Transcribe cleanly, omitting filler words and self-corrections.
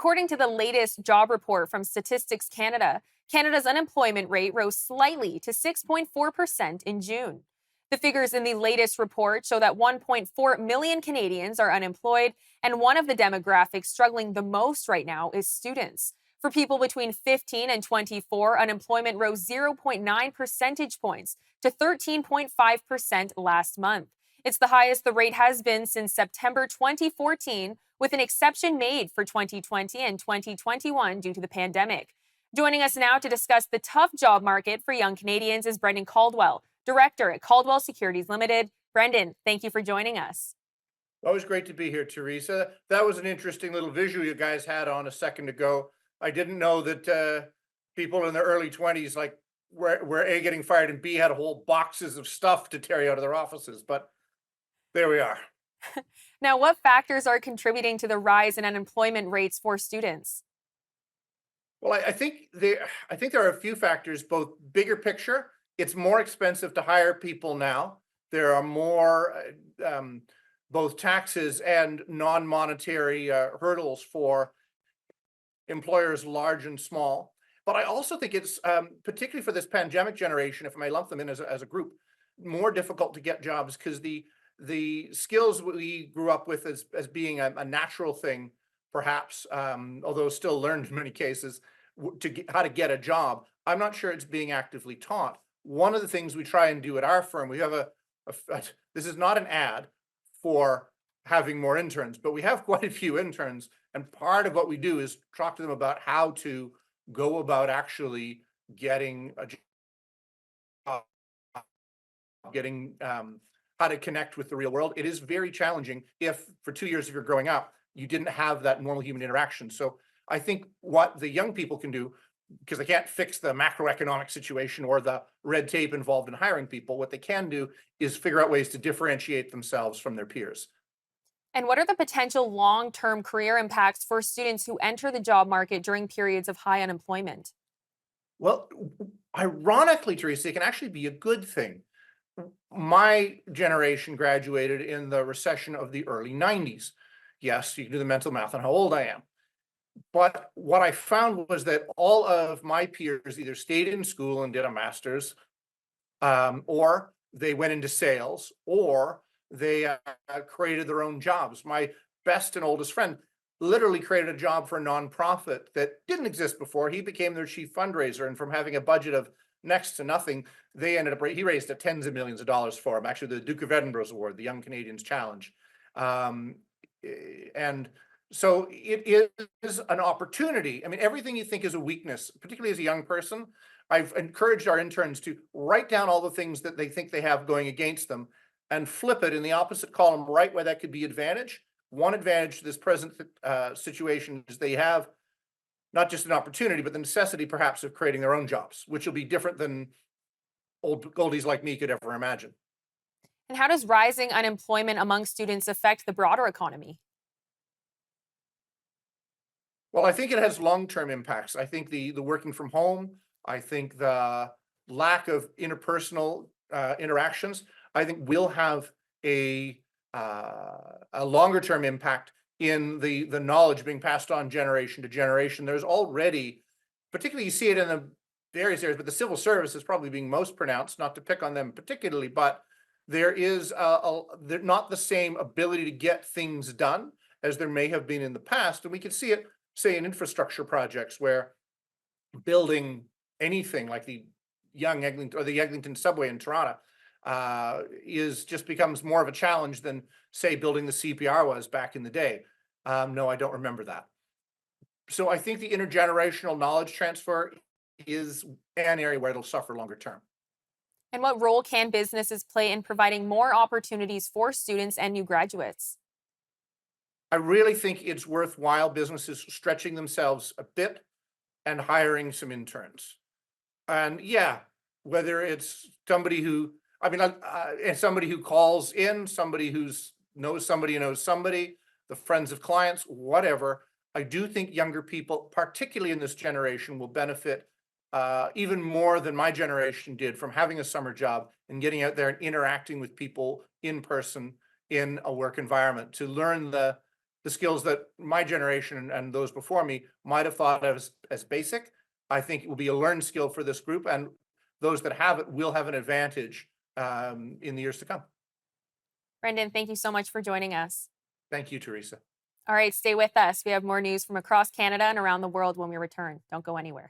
According to the latest job report from Statistics Canada, Canada's unemployment rate rose slightly to 6.4% in June. The figures in the latest report show that 1.4 million Canadians are unemployed, and one of the demographics struggling the most right now is students. For people between 15 and 24, unemployment rose 0.9 percentage points to 13.5% last month. It's the highest the rate has been since September 2014, with an exception made for 2020 and 2021 due to the pandemic. Joining us now to discuss the tough job market for young Canadians is Brendan Caldwell, Director at Caldwell Securities Limited. Brendan, thank you for joining us. Always great to be here, Theresa. That was an interesting little visual you guys had on a second ago. I didn't know that people in their early 20s, like, were A, getting fired, and B, had whole boxes of stuff to carry out of their offices. But there we are. Now, what factors are contributing to the rise in unemployment rates for students? Well, I think there are a few factors, both bigger picture. It's more expensive to hire people now. There are more both taxes and non-monetary hurdles for employers large and small. But I also think it's particularly for this pandemic generation, if I may lump them in as a group, more difficult to get jobs because the skills we grew up with as being a natural thing, perhaps, although still learned in many cases, how to get a job. I'm not sure it's being actively taught. One of the things we try and do at our firm, we have this is not an ad for having more interns, but we have quite a few interns. And part of what we do is talk to them about how to go about actually getting a job, getting how to connect with the real world. It is very challenging if for 2 years of your growing up, you didn't have that normal human interaction. So I think what the young people can do, because they can't fix the macroeconomic situation or the red tape involved in hiring people, what they can do is figure out ways to differentiate themselves from their peers. And what are the potential long-term career impacts for students who enter the job market during periods of high unemployment? Well, ironically, Theresa, it can actually be a good thing. My generation graduated in the recession of the early 90s. Yes, you can do the mental math on how old I am. But what I found was that all of my peers either stayed in school and did a master's, or they went into sales, or they created their own jobs. My best and oldest friend literally created a job for a nonprofit that didn't exist before. He became their chief fundraiser, and from having a budget of next to nothing, they ended up he raised tens of millions of dollars for him. Actually, the Duke of Edinburgh's award, the Young Canadians Challenge, and so it is an opportunity. I mean, everything you think is a weakness, particularly as a young person, I've encouraged our interns to write down all the things that they think they have going against them and flip it in the opposite column, right where that could be advantage. One advantage to this present situation is they have not just an opportunity, but the necessity perhaps of creating their own jobs, which will be different than old goldies like me could ever imagine. And how does rising unemployment among students affect the broader economy? Well, I think it has long-term impacts. I think the working from home, I think the lack of interpersonal interactions, I think will have a longer-term impact in the knowledge being passed on generation to generation. There's already, particularly you see it in the various areas, but the civil service is probably being most pronounced, not to pick on them particularly, but there is they're not the same ability to get things done as there may have been in the past. And we can see it, say, in infrastructure projects where building anything like the young Eglinton or the Eglinton subway in Toronto is just becomes more of a challenge than, say, building the CPR was back in the day. No, I don't remember that. So I think the intergenerational knowledge transfer is an area where it'll suffer longer term. And what role can businesses play in providing more opportunities for students and new graduates? I really think it's worthwhile businesses stretching themselves a bit and hiring some interns. And yeah, whether it's somebody who, I mean, somebody who calls in, somebody who's knows somebody who knows somebody, the friends of clients, whatever. I do think younger people, particularly in this generation, will benefit even more than my generation did from having a summer job and getting out there and interacting with people in person in a work environment to learn the the skills that my generation and those before me might have thought of as basic. I think it will be a learned skill for this group, and those that have it will have an advantage in the years to come. Brendan, thank you so much for joining us. Thank you, Theresa. All right, stay with us. We have more news from across Canada and around the world when we return. Don't go anywhere.